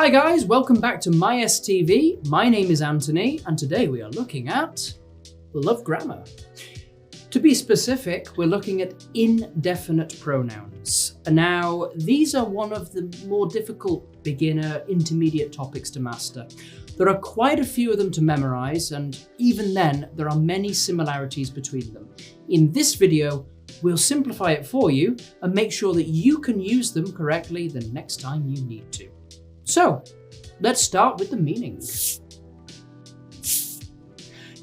Hi guys, welcome back to MySTV. My name is Anthony and today we are looking at love grammar. To be specific, we're looking at indefinite pronouns. Now, these are one of the more difficult beginner, intermediate topics to master. There are quite a few of them to memorize, and even then, there are many similarities between them. In this video, we'll simplify it for you and make sure that you can use them correctly the next time you need to. So, let's start with the meanings.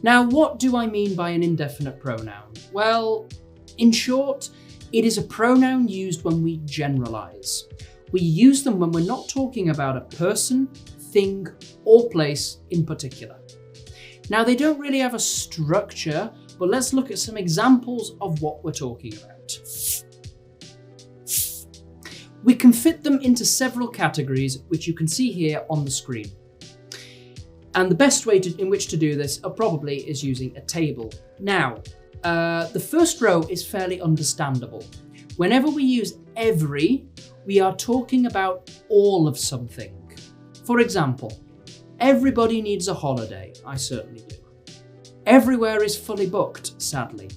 Now, what do I mean by an indefinite pronoun? Well, in short, it is a pronoun used when we generalize. We use them when we're not talking about a person, thing, or place in particular. Now, they don't really have a structure, but let's look at some examples of what we're talking about. We can fit them into several categories, which you can see here on the screen. And the best way in which to do this probably is using a table. Now, the first row is fairly understandable. Whenever we use every, we are talking about all of something. For example, everybody needs a holiday. I certainly do. Everywhere is fully booked, sadly.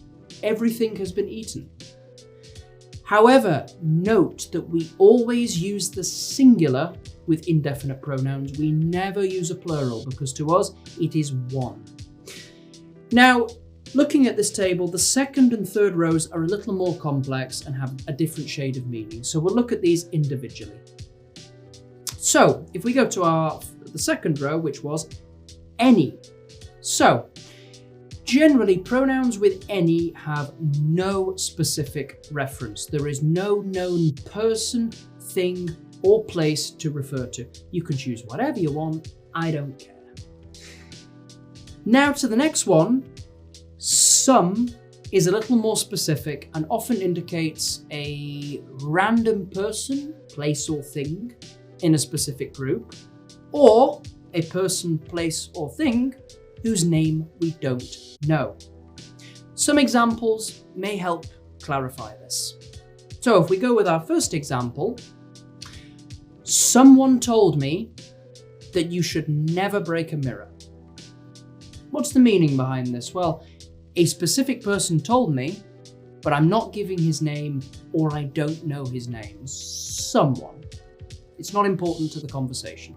Everything has been eaten. However, note that we always use the singular with indefinite pronouns. We never use a plural because to us, it is one. Now, looking at this table, the second and third rows are a little more complex and have a different shade of meaning. So we'll look at these individually. So if we go to the second row, which was any. So generally, pronouns with any have no specific reference. There is no known person, thing, or place to refer to. You can choose whatever you want, I don't care. Now to the next one. Some is a little more specific and often indicates a random person, place, or thing in a specific group, or a person, place, or thing whose name we don't know. Some examples may help clarify this. So if we go with our first example, someone told me that you should never break a mirror. What's the meaning behind this? Well, a specific person told me, but I'm not giving his name or I don't know his name. Someone. It's not important to the conversation.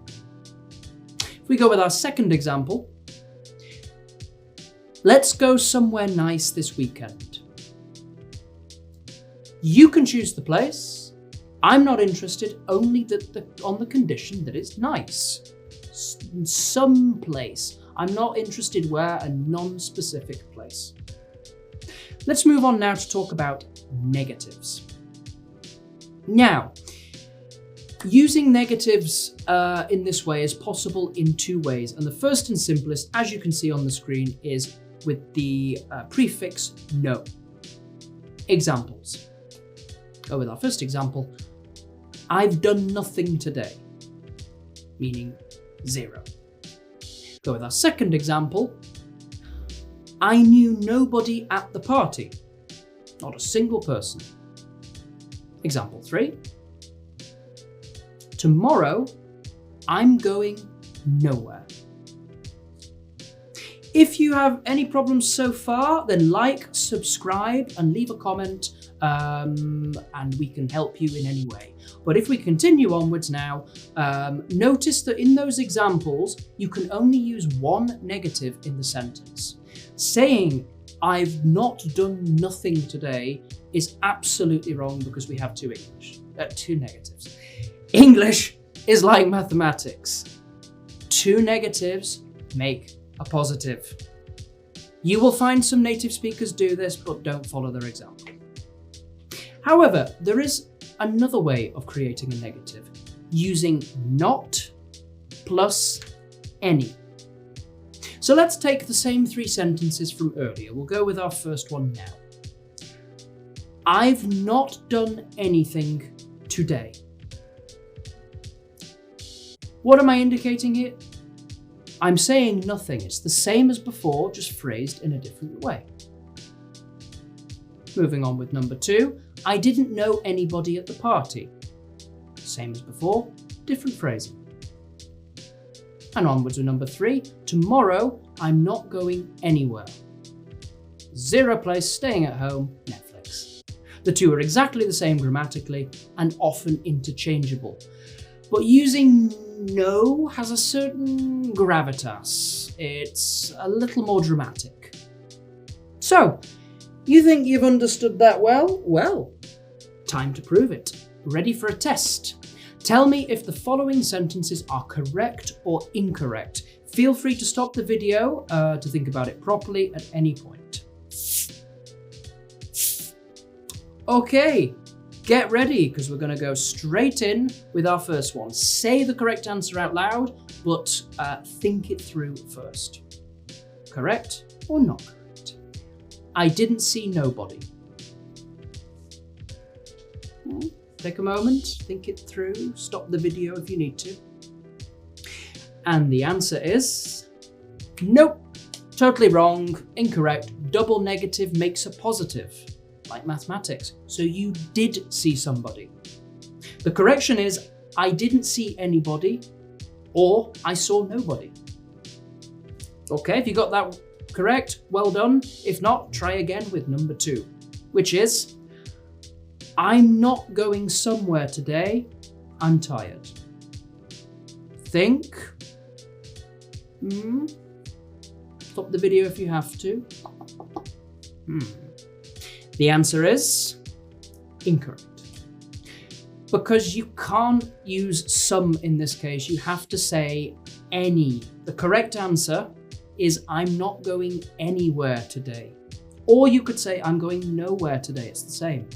If we go with our second example, let's go somewhere nice this weekend. You can choose the place. I'm not interested, only on the condition that it's nice. Some place. I'm not interested where, a non-specific place. Let's move on now to talk about negatives. Now, using negatives in this way is possible in two ways. And the first and simplest, as you can see on the screen, is with the prefix no. Examples. Go with our first example. I've done nothing today, meaning zero. Go with our second example. I knew nobody at the party, not a single person. Example 3. Tomorrow, I'm going nowhere. If you have any problems so far, then like, subscribe, and leave a comment, and we can help you in any way. But if we continue onwards now, notice that in those examples, you can only use one negative in the sentence. Saying, I've not done nothing today is absolutely wrong because we have two negatives. English is like mathematics. Two negatives make a positive. You will find some native speakers do this, but don't follow their example. However, there is another way of creating a negative, using not plus any. So let's take the same three sentences from earlier. We'll go with our first one now. I've not done anything today. What am I indicating here? I'm saying nothing. It's the same as before, just phrased in a different way. Moving on with number 2, I didn't know anybody at the party. Same as before, different phrasing. And onwards with number 3. Tomorrow, I'm not going anywhere. 0 place, staying at home, Netflix. The two are exactly the same grammatically and often interchangeable. But using no has a certain gravitas. It's a little more dramatic. So, you think you've understood that well? Well, time to prove it. Ready for a test? Tell me if the following sentences are correct or incorrect. Feel free to stop the video to think about it properly at any point. Okay, get ready because we're going to go straight in with our first one. Say the correct answer out loud, but think it through first. Correct or not correct? I didn't see nobody. Take a moment, think it through, stop the video if you need to. And the answer is nope, totally wrong, incorrect. Double negative makes a positive, like mathematics. So you did see somebody. The correction is I didn't see anybody or I saw nobody. Okay, if you got that correct, well done. If not, try again with number 2, which is I'm not going somewhere today. I'm tired. Think. Stop the video if you have to. The answer is incorrect. Because you can't use some in this case, you have to say any. The correct answer is I'm not going anywhere today. Or you could say I'm going nowhere today. It's the same.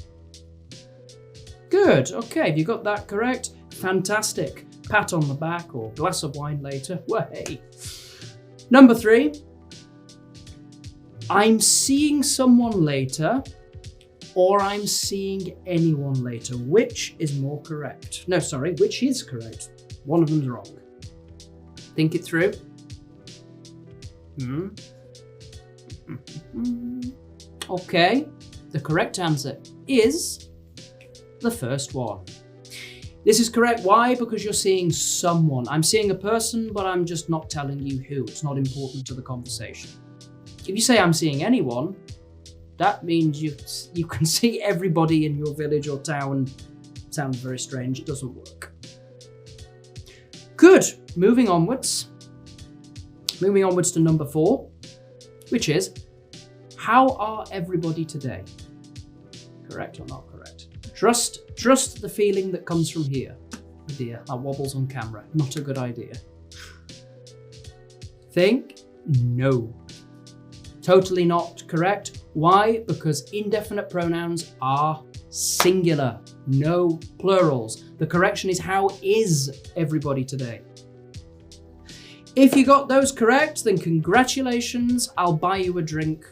Good, okay, have you got that correct? Fantastic. Pat on the back or glass of wine later. Way. Number 3. I'm seeing someone later or I'm seeing anyone later. Which is more correct? No, sorry, which is correct? One of them's wrong. Think it through. Okay, the correct answer is the first one. This is correct. Why? Because you're seeing someone. I'm seeing a person, but I'm just not telling you who. It's not important to the conversation. If you say I'm seeing anyone, that means you can see everybody in your village or town. Sounds very strange. It doesn't work. Good. Moving onwards. Moving onwards to number 4, which is how are everybody today? Correct or not correct? Trust the feeling that comes from here. Oh dear, that wobbles on camera. Not a good idea. Think. No. Totally not correct. Why? Because indefinite pronouns are singular, no plurals. The correction is how is everybody today? If you got those correct, then congratulations. I'll buy you a drink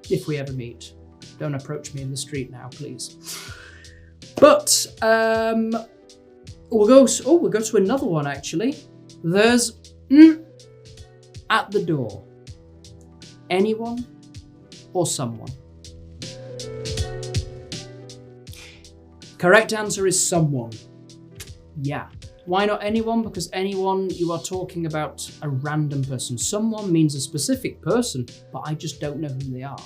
if we ever meet. Don't approach me in the street now, please. But we'll go to another one actually. There's at the door. Anyone or someone? Correct answer is someone. Yeah. Why not anyone? Because anyone, you are talking about a random person. Someone means a specific person, but I just don't know who they are.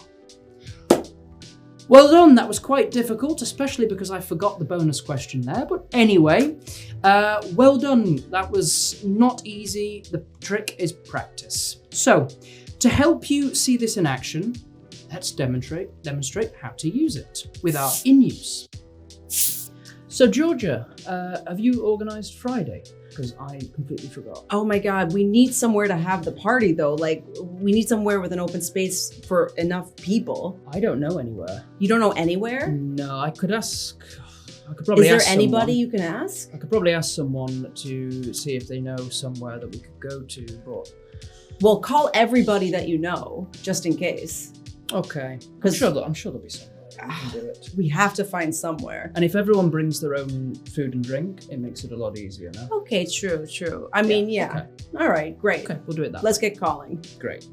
Well done, that was quite difficult, especially because I forgot the bonus question there. But anyway, well done. That was not easy. The trick is practice. So, to help you see this in action, let's demonstrate how to use it with our in use. So Georgia, have you organised Friday? Because I completely forgot. Oh my God, we need somewhere to have the party though. Like, we need somewhere with an open space for enough people. I don't know anywhere. You don't know anywhere? No, I could ask. I could probably ask Is there anybody someone. you can ask? I could probably ask someone to see if they know somewhere that we could go to, but... Well, call everybody that you know, just in case. Okay. I'm sure there'll be somewhere. We can do it. We have to find somewhere. And if everyone brings their own food and drink, it makes it a lot easier, no? Okay, true. I mean, yeah. Okay. All right, great. Okay, we'll do it that Let's way. get calling. Great.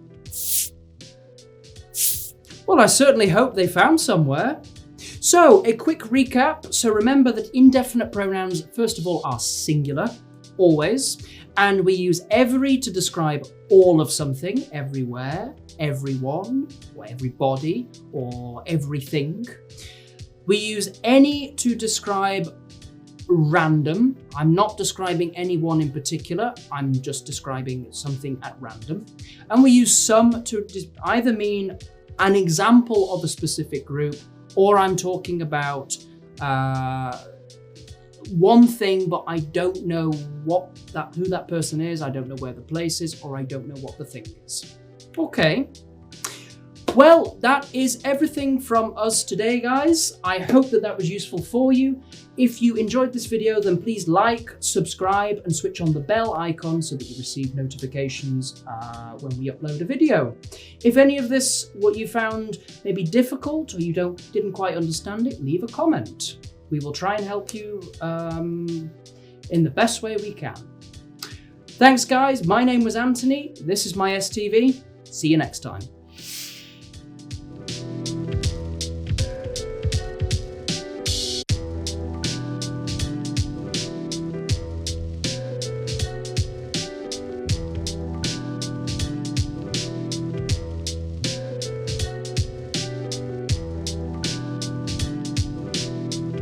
Well, I certainly hope they found somewhere. So, a quick recap. So remember that indefinite pronouns, first of all, are singular. always. And we use every to describe all of something, everywhere, everyone, or everybody, or everything. We use any to describe random. I'm not describing anyone in particular, I'm just describing something at random. And we use some to either mean an example of a specific group, or I'm talking about one thing, but I don't know who that person is, I don't know where the place is, or I don't know what the thing is. Okay. Well, that is everything from us today, guys. I hope that was useful for you. If you enjoyed this video, then please like, subscribe, and switch on the bell icon so that you receive notifications when we upload a video. If any of this, what you found maybe difficult, or you didn't quite understand it, leave a comment. We will try and help you in the best way we can. Thanks, guys. My name was Anthony. This is my STV. See you next time.